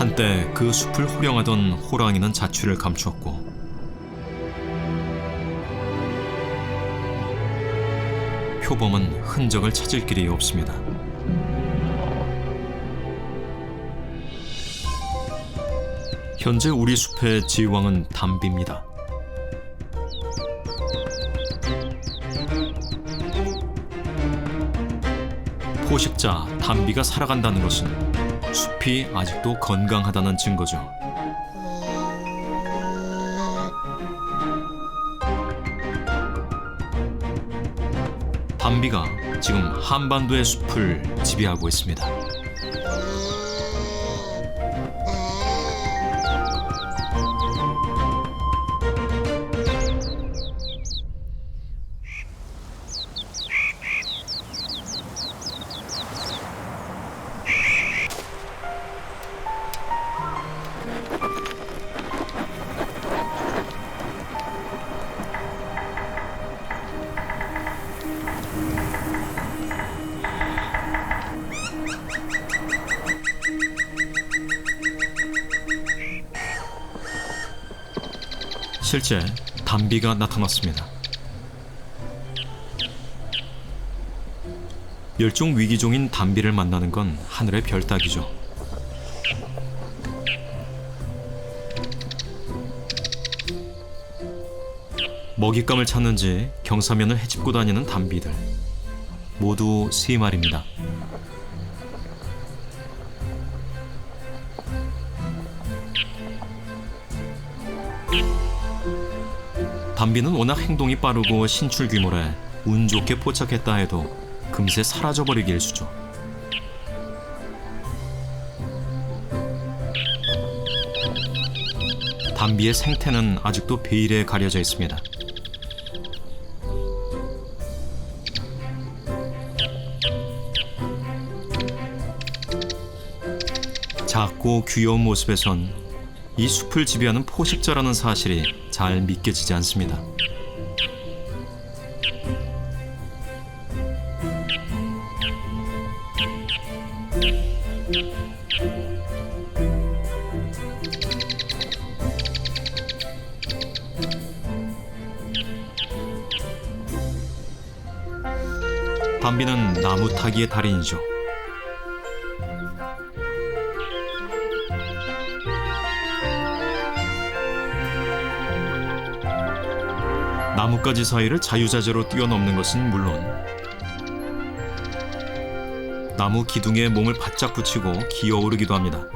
한때 그 숲을 호령하던 호랑이는 자취를 감추었고 표범은 흔적을 찾을 길이 없습니다. 현재 우리 숲의 지휘왕은 담비입니다. 포식자 담비가 살아간다는 것은 숲이 아직도 건강하다는 증거죠. 담비가 지금 한반도의 숲을 지배하고 있습니다. 실제 담비가 나타났습니다. 멸종 위기종인 담비를 만나는 건 하늘의 별 따기죠. 먹잇감을 찾는지 경사면을 헤집고 다니는 담비들. 모두 3마리입니다. 담비는 워낙 행동이 빠르고 신출귀몰해 운 좋게 포착했다 해도 금세 사라져버리기 일쑤죠. 담비의 생태는 아직도 베일에 가려져 있습니다. 작고 귀여운 모습에선 이 숲을 지배하는 포식자라는 사실이 잘 믿겨지지 않습니다. 담비는 나무 타기의 달인이죠. 나뭇가지 사이를 자유자재로 뛰어넘는 것은 물론 나무 기둥에 몸을 바짝 붙이고 기어오르기도 합니다.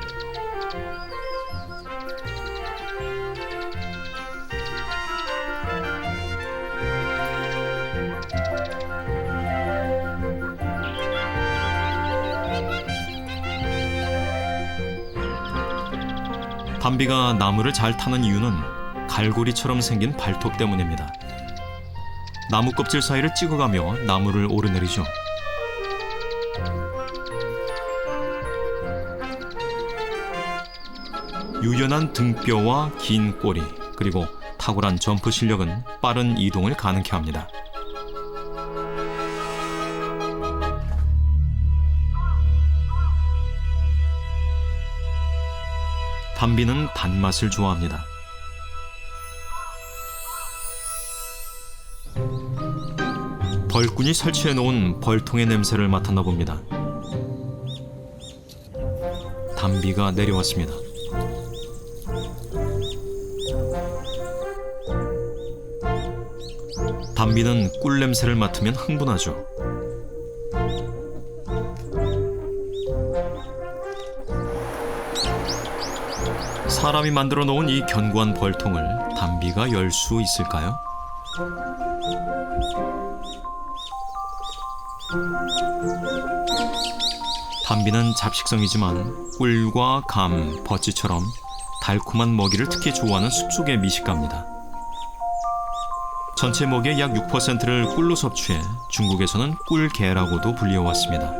담비가 나무를 잘 타는 이유는 갈고리처럼 생긴 발톱 때문입니다. 나무 껍질 사이를 찍어가며 나무를 오르내리죠. 유연한 등뼈와 긴 꼬리, 그리고 탁월한 점프 실력은 빠른 이동을 가능케 합니다. 담비는 단맛을 좋아합니다. 벌꾼이 설치해놓은 벌통의 냄새를 맡았나 봅니다. 담비가 내려왔습니다. 담비는 꿀 냄새를 맡으면 흥분하죠. 사람이 만들어 놓은 이 견고한 벌통을 담비가 열 수 있을까요? 담비는 잡식성이지만 꿀과 감, 버찌처럼 달콤한 먹이를 특히 좋아하는 숲속의 미식가입니다. 전체 먹이의 약 6%를 꿀로 섭취해 중국에서는 꿀개라고도 불리워왔습니다.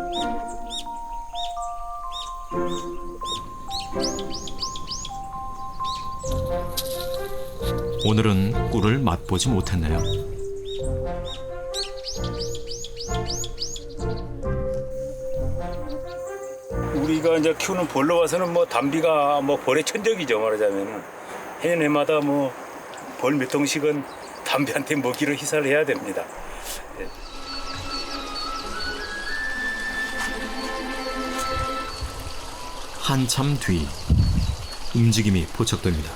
오늘은 꿀을 맛보지 못했네요. 우리 저희가 이제 키우는 벌로 봐서는 뭐 담비가 뭐 벌의 천적이죠. 말하자면 해마다 뭐 벌 몇 통씩은 담비한테 먹이를 희사를 해야 됩니다. 예. 한참 뒤 움직임이 포착됩니다.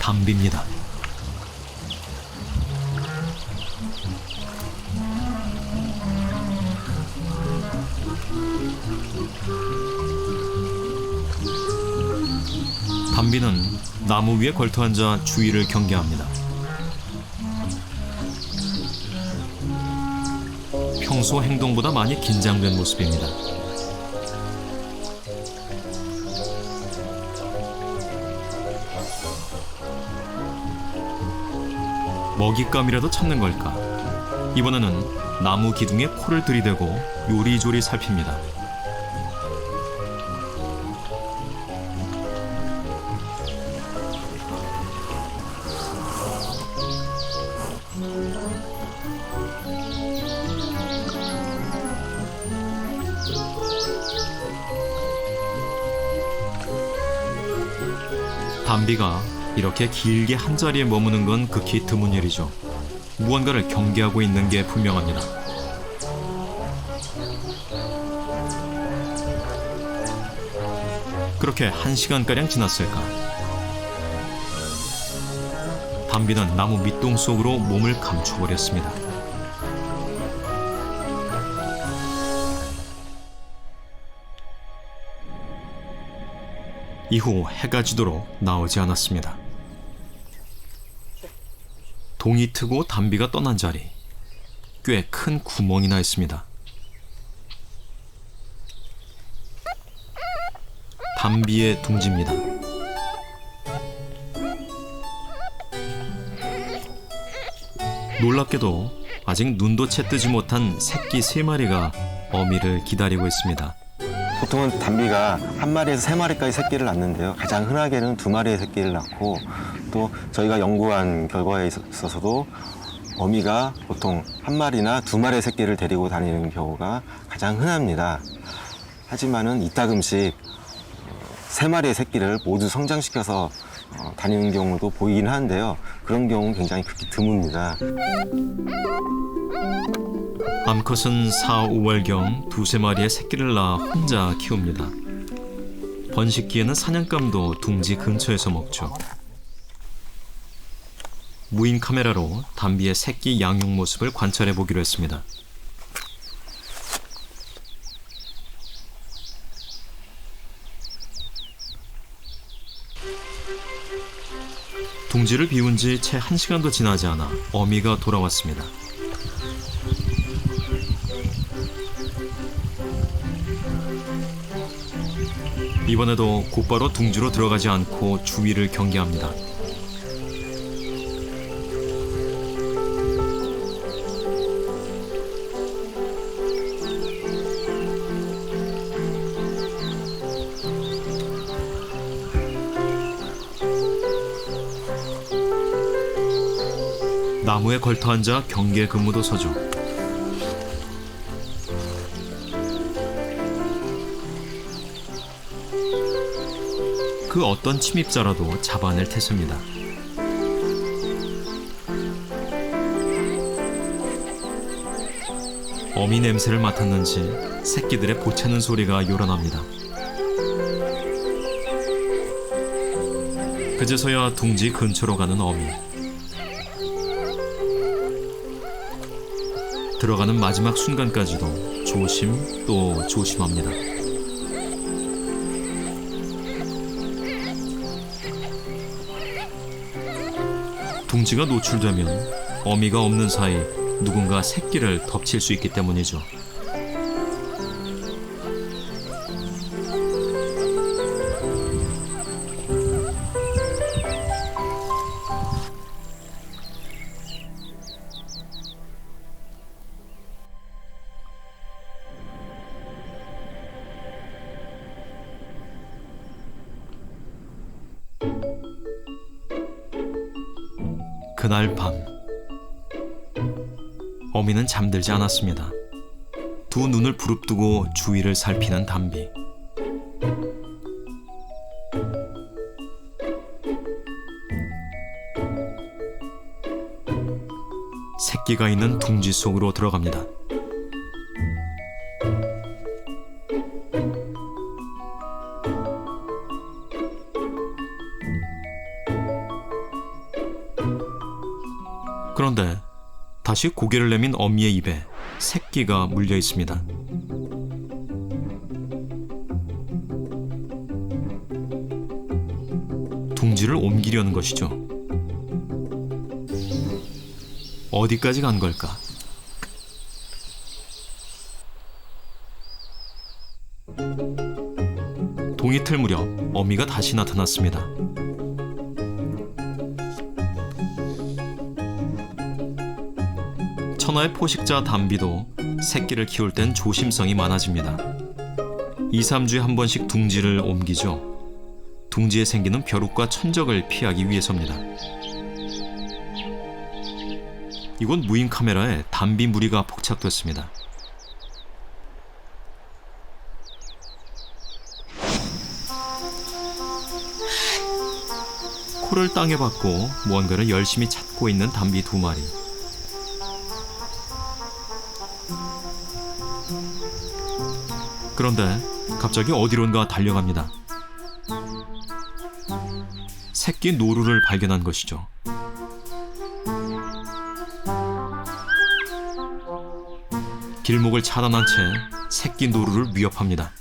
담비입니다. 담비는 나무 위에 걸터앉아 주위를 경계합니다. 평소 행동보다 많이 긴장된 모습입니다. 먹잇감이라도 찾는 걸까? 이번에는 나무 기둥에 코를 들이대고 요리조리 살핍니다. 담비가 이렇게 길게 한자리에 머무는 건 극히 드문 일이죠. 무언가를 경계하고 있는 게 분명합니다. 그렇게 1시간가량 지났을까. 담비는 나무 밑동 속으로 몸을 감춰버렸습니다. 이후 해가 지도록 나오지 않았습니다. 동이 트고 담비가 떠난 자리, 꽤 큰 구멍이 나 있습니다. 담비의 둥지입니다. 놀랍게도 아직 눈도 채 뜨지 못한 새끼 3마리가 어미를 기다리고 있습니다. 보통은 담비가 한 마리에서 3마리까지 새끼를 낳는데요. 가장 흔하게는 2마리의 새끼를 낳고, 또 저희가 연구한 결과에 있어서도 어미가 보통 한 마리나 2마리의 새끼를 데리고 다니는 경우가 가장 흔합니다. 하지만은 이따금씩 3마리의 새끼를 모두 성장시켜서 다니는 경우도 보이긴 하는데요. 그런 경우는 굉장히 극히 드뭅니다. 암컷은 4, 5월경 2~3마리의 새끼를 낳아 혼자 키웁니다. 번식기에는 사냥감도 둥지 근처에서 먹죠. 무인 카메라로 담비의 새끼 양육 모습을 관찰해 보기로 했습니다. 둥지를 비운 지 채 1시간도 지나지 않아 어미가 돌아왔습니다. 이번에도 곧바로 둥지로 들어가지 않고 주위를 경계합니다. 나무에 걸터앉아 경계 근무도 서죠. 그 어떤 침입자라도 잡아낼 태세입니다. 어미 냄새를 맡았는지 새끼들의 보채는 소리가 요란합니다. 그제서야 둥지 근처로 가는 어미. 들어가는 마지막 순간까지도 조심 또 조심합니다. 둥지가 노출되면 어미가 없는 사이 누군가 새끼를 덮칠 수 있기 때문이죠. 그날 밤 어미는 잠들지 않았습니다. 두 눈을 부릅뜨고 주위를 살피는 담비. 새끼가 있는 둥지 속으로 들어갑니다. 그런데 다시 고개를 내민 어미의 입에 새끼가 물려 있습니다. 둥지를 옮기려는 것이죠. 어디까지 간 걸까? 동이 틀 무렵 어미가 다시 나타났습니다. 천하의 포식자 담비도 새끼를 키울 땐 조심성이 많아집니다. 2, 3주에 한 번씩 둥지를 옮기죠. 둥지에 생기는 벼룩과 천적을 피하기 위해서입니다. 이곳 무인 카메라에 담비 무리가 포착됐습니다. 코를 땅에 박고 무언가를 열심히 찾고 있는 담비 2마리. 그런데 갑자기 어디론가 달려갑니다. 새끼 노루를 발견한 것이죠. 길목을 차단한 채 새끼 노루를 위협합니다.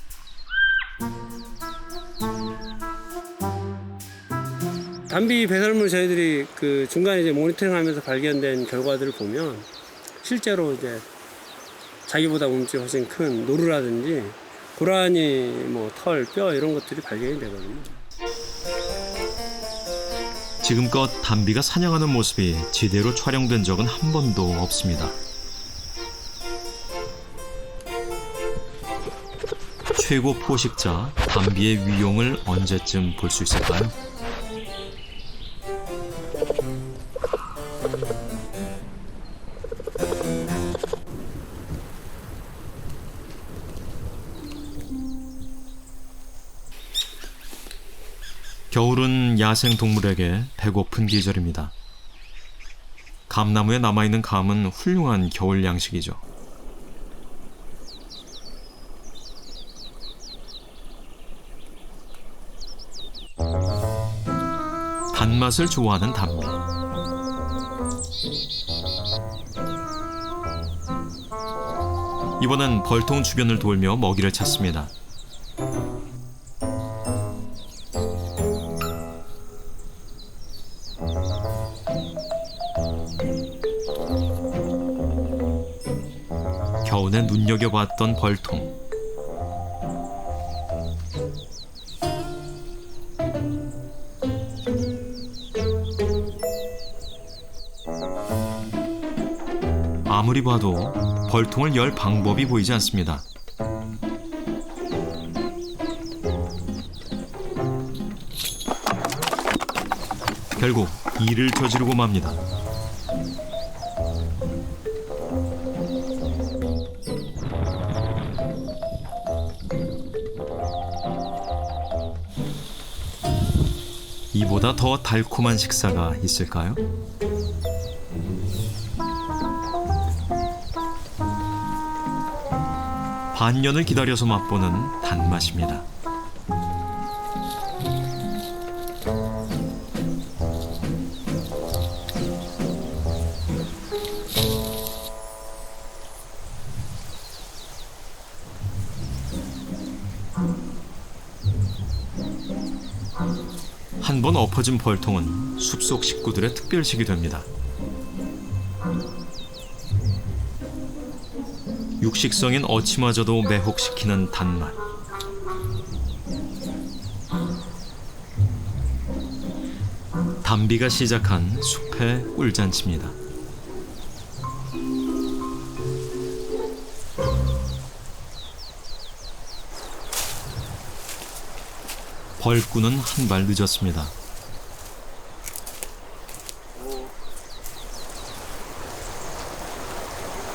담비 배설물 저희들이 그 중간에 이제 모니터링하면서 발견된 결과들을 보면 실제로 이제 자기보다 몸집이 훨씬 큰 노루라든지 고라니, 뭐 털, 뼈 이런 것들이 발견이 되거든요. 지금껏 담비가 사냥하는 모습이 제대로 촬영된 적은 한 번도 없습니다. 최고 포식자 담비의 위용을 언제쯤 볼 수 있을까요? 겨울은 야생 동물에게 배고픈 계절입니다. 감나무에 남아있는 감은 훌륭한 겨울 양식이죠. 단맛을 좋아하는 담비. 이번엔 벌통 주변을 돌며 먹이를 찾습니다. 겨우내 눈여겨봤던 벌통. 아무리 봐도 벌통을 열 방법이 보이지 않습니다. 결국 일을 저지르고 맙니다. 이보다 더 달콤한 식사가 있을까요? 반년을 기다려서 맛보는 단맛입니다. 한 번 엎어진 벌통은 숲속 식구들의 특별식이 됩니다. 육식성인 어치마저도 매혹시키는 단맛. 담비가 시작한 숲의 꿀잔치입니다. 벌꾸는 한 발 늦었습니다.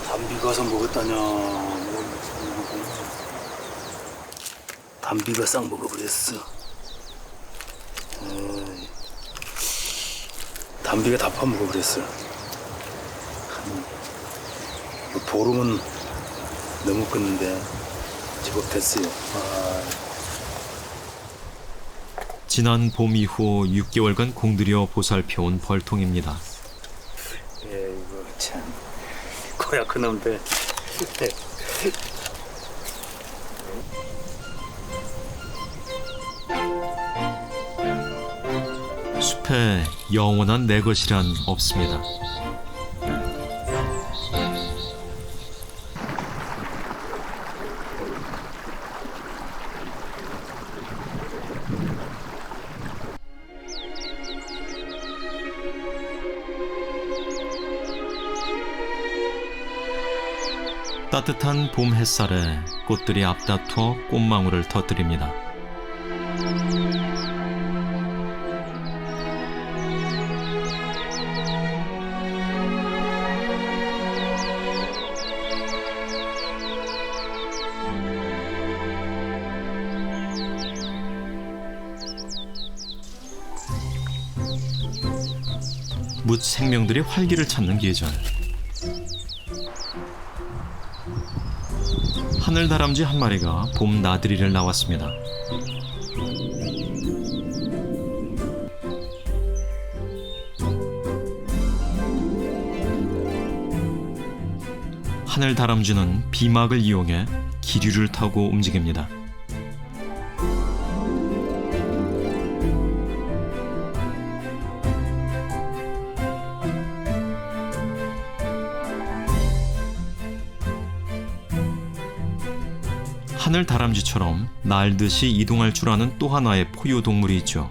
담비 가서 먹었다냐. 뭐 담비가 싹 먹어버렸어. 담비가 다 파먹어버렸어. 한 보름은 넘었겠는데 제법 됐어요. 지난 봄 이후 6개월간 공들여 보살펴온 벌통입니다. 예, 이거 참 고약한 놈들. 숲에 영원한 내 것이란 없습니다. 따뜻한 봄 햇살에 꽃들이 앞다투어 꽃망울을 터뜨립니다. 묻 생명들이 활기를 찾는 계절. 하늘 다람쥐 한 마리가 봄 나들이를 나왔습니다. 하늘 다람쥐는 비막을 이용해 기류를 타고 움직입니다. 하늘 다람쥐처럼 날듯이 이동할 줄 아는 또 하나의 포유 동물이 있죠.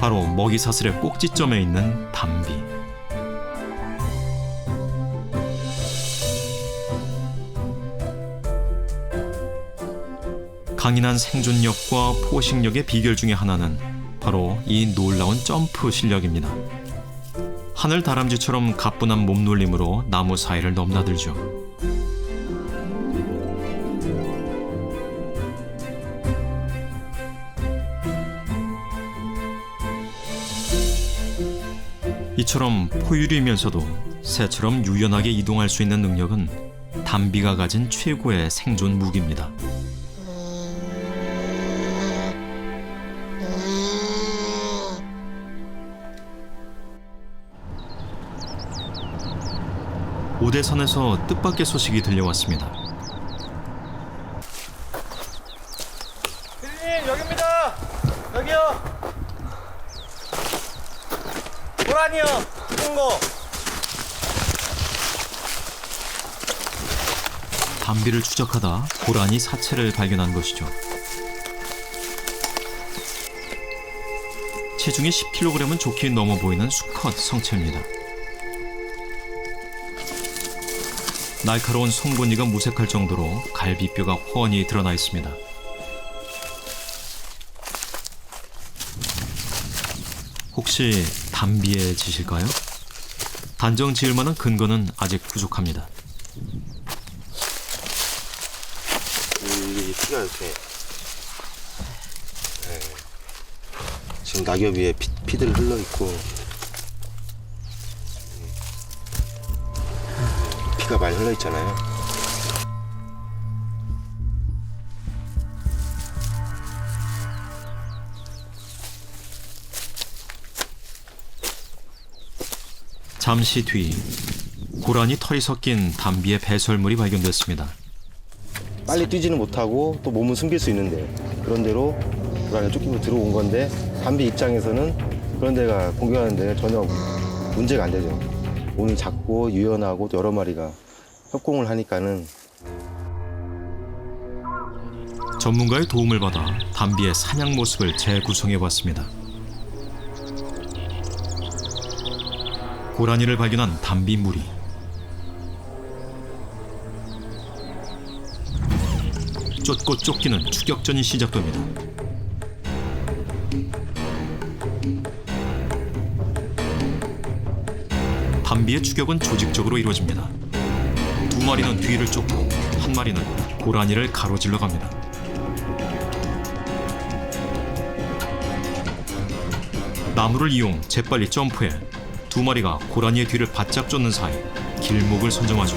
바로 먹이 사슬의 꼭지점에 있는 담비. 강인한 생존력과 포식력의 비결 중에 하나는 바로 이 놀라운 점프 실력입니다. 하늘 다람쥐처럼 가뿐한 몸놀림으로 나무 사이를 넘나들죠. 이처럼 포유류이면서도 새처럼 유연하게 이동할 수 있는 능력은 담비가 가진 최고의 생존 무기입니다. 오대산에서 뜻밖의 소식이 들려왔습니다. 필님 여기입니다. 여기요. 고라니요. 큰 거. 담비를 추적하다 고라니 사체를 발견한 것이죠. 체중이 10kg은 좋게 넘어 보이는 수컷 성체입니다. 날카로운 송곳니가 무색할 정도로 갈비뼈가 훤히 드러나 있습니다. 혹시 담비의 짓일까요? 단정 지을 만한 근거는 아직 부족합니다. 이 피가 이렇게 지금 낙엽 위에 피들 흘러 있고 피가 많이 흘러 있잖아요. 잠시 뒤 고라니 털이 섞인 담비의 배설물이 발견됐습니다. 빨리 뛰지는 못하고 또 몸은 숨길 수 있는데 그런 대로 고라니가 쫓기고 들어온 건데 담비 입장에서는 그런 데가 공격하는 데가 전혀 문제가 안 되죠. 몸이 작고 유연하고 또 여러 마리가 협공을 하니까는 전문가의 도움을 받아 담비의 사냥 모습을 재구성해 봤습니다. 고라니를 발견한 담비 무리. 쫓고 쫓기는 추격전이 시작됩니다. 담비의 추격은 조직적으로 이루어집니다. 두 마리는 뒤를 쫓고 한 마리는 고라니를 가로질러 갑니다. 나무를 이용 재빨리 점프해 두 마리가 고라니의 뒤를 바짝 쫓는 사이 길목을 선점하죠.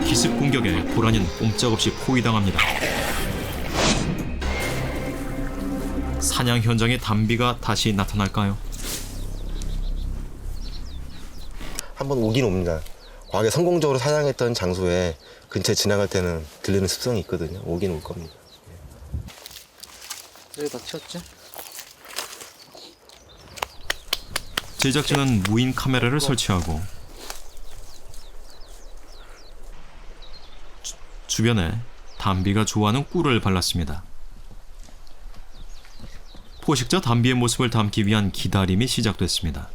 기습 공격에 고라니는 꼼짝없이 포위당합니다. 사냥 현장에 담비가 다시 나타날까요? 한번 오긴 옵니다. 과거에 성공적으로 사냥했던 장소에 근처에 지나갈 때는 들리는 습성이 있거든요. 오긴 올 겁니다. 여기다 튀었지? 제작진은 무인 카메라를 설치하고 주변에 담비가 좋아하는 꿀을 발랐습니다. 포식자 담비의 모습을 담기 위한 기다림이 시작됐습니다.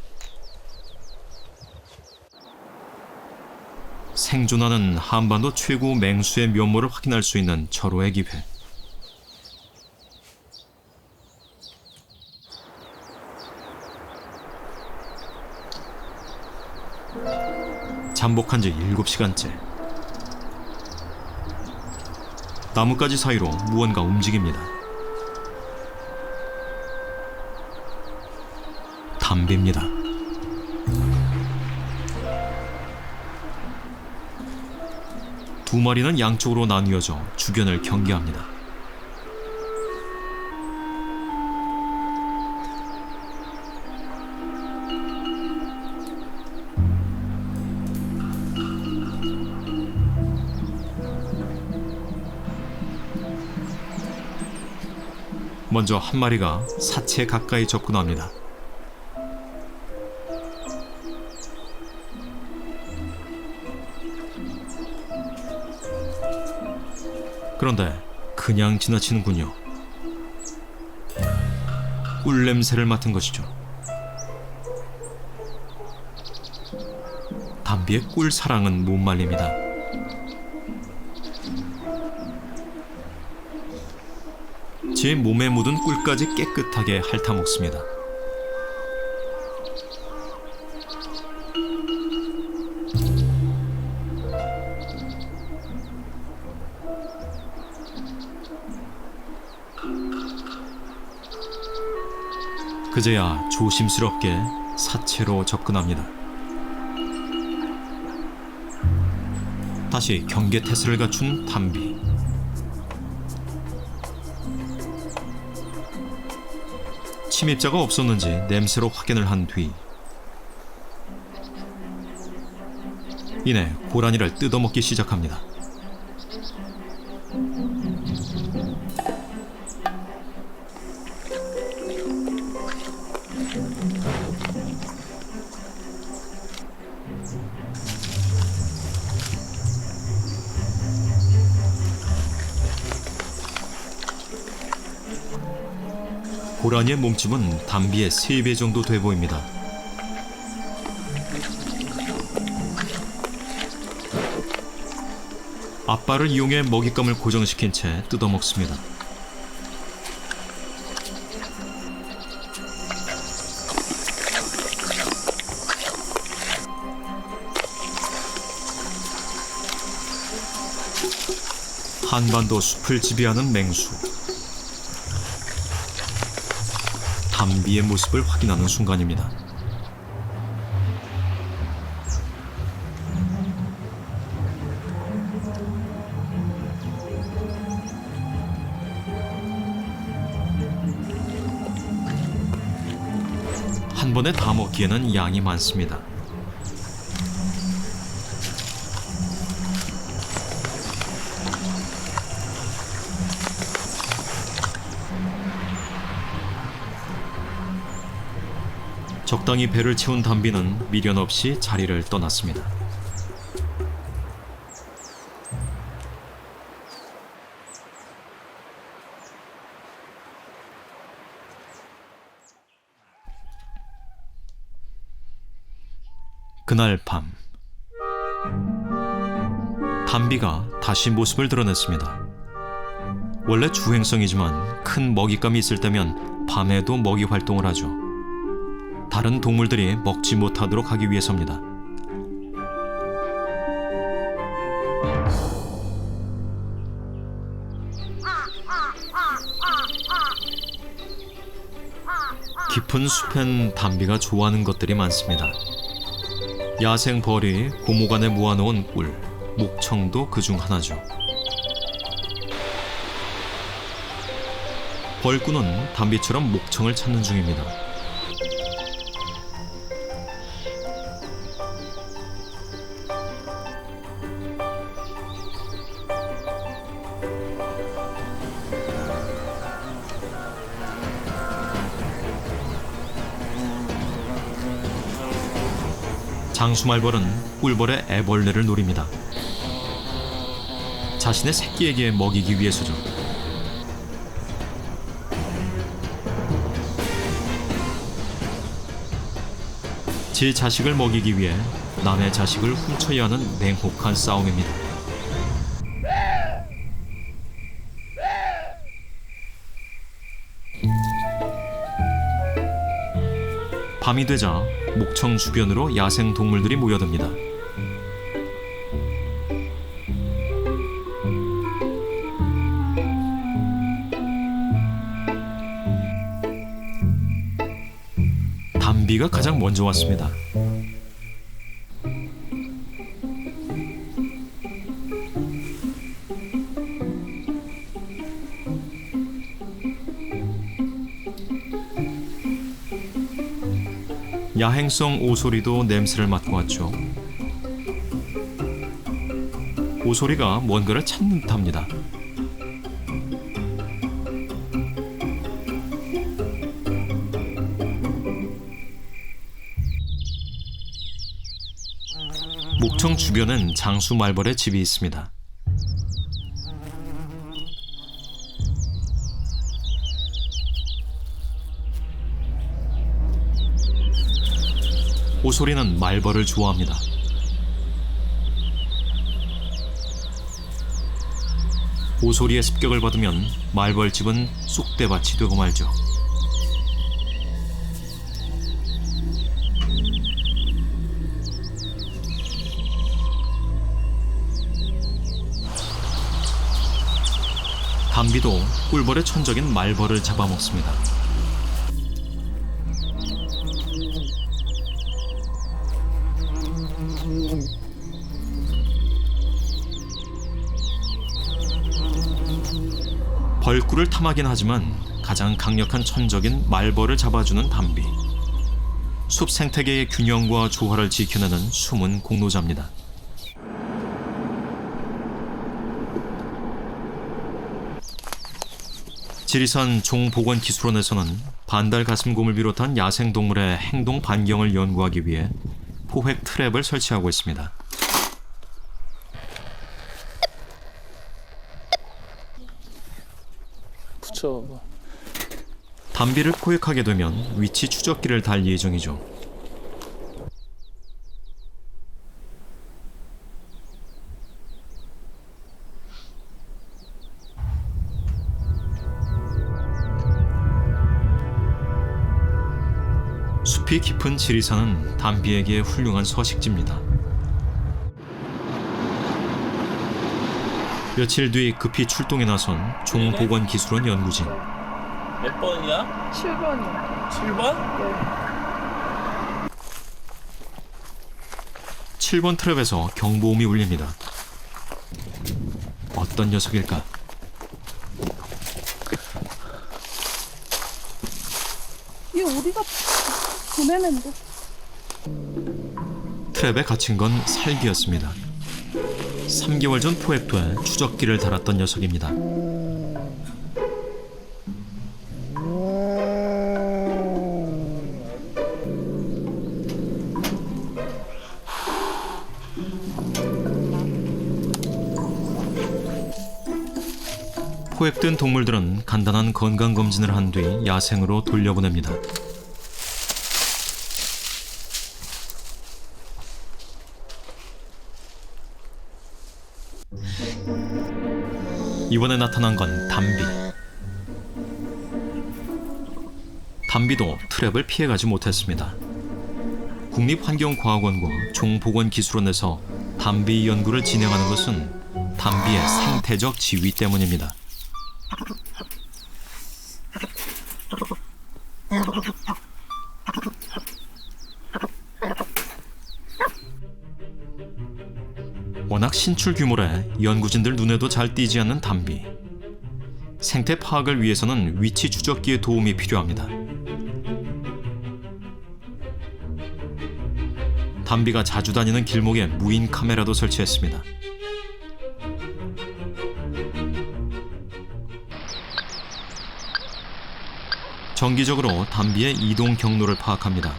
생존하는 한반도 최고 맹수의 면모를 확인할 수 있는 절호의 기회. 잠복한 지 7시간째. 나뭇가지 사이로 무언가 움직입니다. 담비입니다. 두 마리는 양쪽으로 나뉘어져 주변을 경계합니다. 먼저 한 마리가 사체에 가까이 접근합니다. 그런데 그냥 지나치는군요. 꿀 냄새를 맡은 것이죠. 담비의 꿀 사랑은 못 말립니다. 제 몸에 묻은 꿀까지 깨끗하게 핥아먹습니다. 그제야 조심스럽게 사체로 접근합니다. 다시 경계 태세를 갖춘 담비. 침입자가 없었는지 냄새로 확인을 한 뒤 이내 고라니를 뜯어먹기 시작합니다. 고라니의 몸집은 담비의 3배 정도 돼 보입니다. 앞발을 이용해 먹잇감을 고정시킨 채 뜯어먹습니다. 한반도 숲을 지배하는 맹수. 담비의 모습을 확인하는 순간입니다. 한 번에 다 먹기에는 양이 많습니다. 적당히 배를 채운 담비는 미련 없이 자리를 떠났습니다. 그날 밤 담비가 다시 모습을 드러냈습니다. 원래 주행성이지만 큰 먹잇감이 있을 때면 밤에도 먹이 활동을 하죠. 다른 동물들이 먹지 못하도록 하기 위해서입니다. 깊은 숲엔 담비가 좋아하는 것들이 많습니다. 야생 벌이 고목 안에 모아놓은 꿀, 목청도 그중 하나죠. 벌꾼은 담비처럼 목청을 찾는 중입니다. 장수말벌은 꿀벌의 애벌레를 노립니다. 자신의 새끼에게 먹이기 위해서죠. 제 자식을 먹이기 위해 남의 자식을 훔쳐야 하는 냉혹한 싸움입니다. 밤이 되자 목청 주변으로 야생 동물들이 모여듭니다. 담비가 가장 먼저 왔습니다. 야행성 오소리도 냄새를 맡고 왔죠. 오소리가 뭔가를 찾는 듯합니다. 목청 주변엔 장수말벌의 집이 있습니다. 오소리는 말벌을 좋아합니다. 오소리의 습격을 받으면 말벌집은 쑥대밭이 되고 말죠. 담비도 꿀벌의 천적인 말벌을 잡아먹습니다. 벌꿀을 탐하긴 하지만 가장 강력한 천적인 말벌을 잡아주는 담비. 숲 생태계의 균형과 조화를 지켜내는 숨은 공로자입니다. 지리산 종보건기술원에서는 반달 가슴곰을 비롯한 야생동물의 행동 반경을 연구하기 위해 포획 트랩을 설치하고 있습니다. 담비를 포획하게 되면 위치 추적기를 달 예정이죠. 숲이 깊은 지리산은 담비에게 훌륭한 서식지입니다. 며칠 뒤 급히 출동에 나선 종보건기술원 연구진. 몇 번이야? 7번이요. 7번? 7번 트랩에서 경보음이 울립니다. 어떤 녀석일까? 이게 우리가 보내는데. 트랩에 갇힌 건 살기였습니다. 3개월 전 포획돼 추적기를 달았던 녀석입니다. 포획된 동물들은 간단한 건강검진을 한 뒤 야생으로 돌려보냅니다. 이번에 나타난 건 담비. 담비도 트랩을 피해가지 못했습니다. 국립환경과학원과 종보건기술원에서 담비 연구를 진행하는 것은 담비의 생태적 지위 때문입니다. 워낙 신출 규모래 연구진들 눈에도 잘 띄지 않는 담비. 생태 파악을 위해서는 위치 추적기의 도움이 필요합니다. 담비가 자주 다니는 길목에 무인 카메라도 설치했습니다. 정기적으로 담비의 이동 경로를 파악합니다.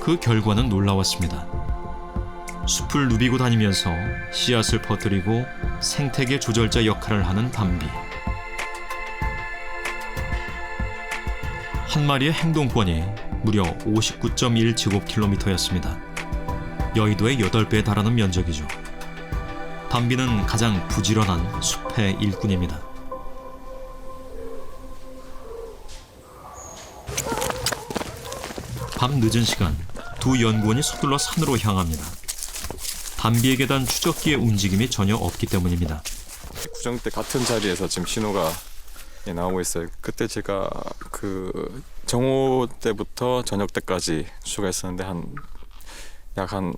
그 결과는 놀라웠습니다. 숲을 누비고 다니면서 씨앗을 퍼뜨리고 생태계 조절자 역할을 하는 담비. 한 마리의 행동권이 무려 59.1제곱킬로미터였습니다. 여의도의 8배에 달하는 면적이죠. 담비는 가장 부지런한 숲의 일꾼입니다. 밤 늦은 시간, 두 연구원이 서둘러 산으로 향합니다. 담비에 계단 추적기의 움직임이 전혀 없기 때문입니다. 구정 때 같은 자리에서 지금 신호가 나오고 있어요. 그때 제가 그 정오 때부터 저녁 때까지 추적했었는데 약 한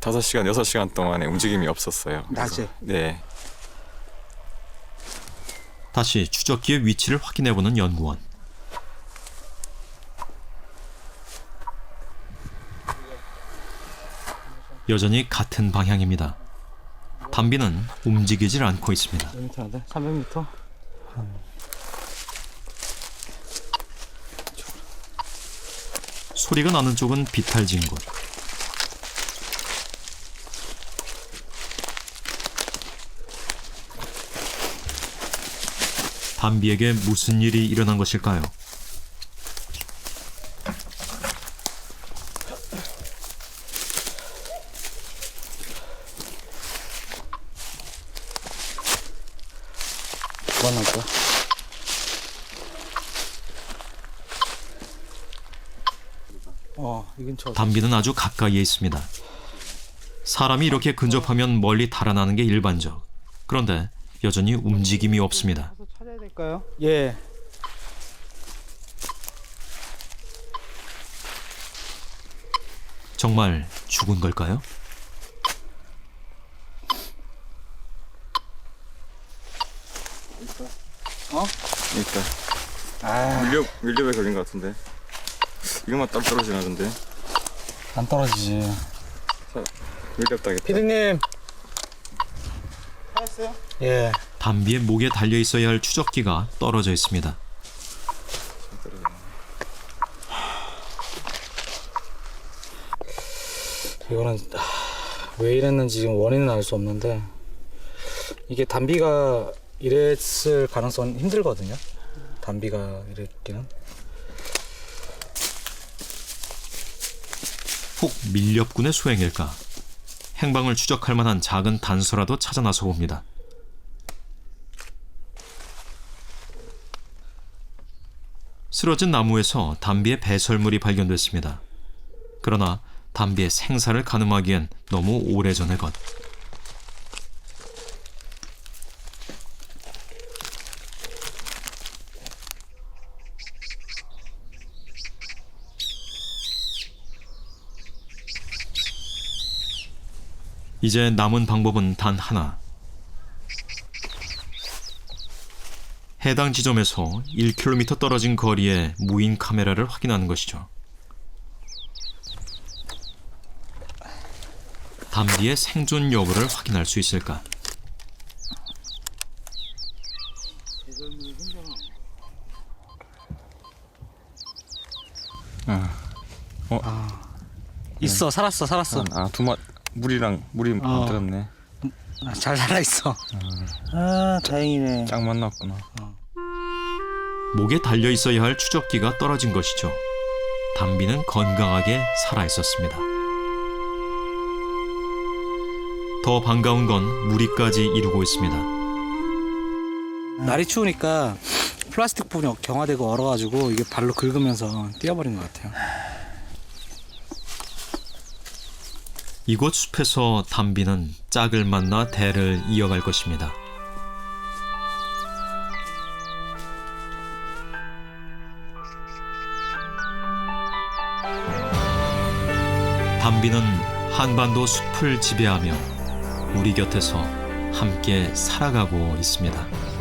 5시간, 6시간 동안에 움직임이 없었어요. 낮에? 네. 다시 추적기의 위치를 확인해보는 연구원. 여전히 같은 방향입니다. 담비는 움직이질 않고 있습니다. 300m? 300m? 소리가 나는 쪽은 비탈진 곳. 담비에게 무슨 일이 일어난 것일까요? 뭐하는 거야? 이건 저 담비는 아주 가까이에 있습니다. 사람이 이렇게 근접하면 멀리 달아나는 게 일반적. 그런데 여전히 움직임이 없습니다. 찾아야 될까요? 예. 정말 죽은 걸까요? 그러니까 밀렵에 걸린 것 같은데. 이것만 딱 떨어지나던데. 안 떨어지지. 밀렵 당했다. 피디님. 찾았어요? 예. 담비의 목에 달려 있어야 할 추적기가 떨어져 있습니다. 이거는 왜 이랬는지 지금 원인은 알 수 없는데 이게 담비가 이랬을 가능성은 힘들거든요. 담비가 이랬기는. 혹 밀렵군의 소행일까? 행방을 추적할 만한 작은 단서라도 찾아 나서 봅니다. 쓰러진 나무에서 담비의 배설물이 발견됐습니다. 그러나 담비의 생사를 가늠하기엔 너무 오래전의 것. 이제 남은 방법은 단 하나. 해당 지점에서 1km 떨어진 거리에 무인 카메라를 확인하는 것이죠. 담비의 생존 여부를 확인할 수 있을까? 있어, 살았어. 물이 안 들었네. 잘 살아있어. 다행이네. 짝 만났구나. 목에 달려 있어야 할 추적기가 떨어진 것이죠. 담비는 건강하게 살아 있었습니다. 더 반가운 건 무리까지 이루고 있습니다. 날이 추우니까 플라스틱 부분이 경화되고 얼어가지고 이게 발로 긁으면서 뛰어버린 것 같아요. 이곳 숲에서 담비는 짝을 만나 대를 이어갈 것입니다. 담비는 한반도 숲을 지배하며 우리 곁에서 함께 살아가고 있습니다.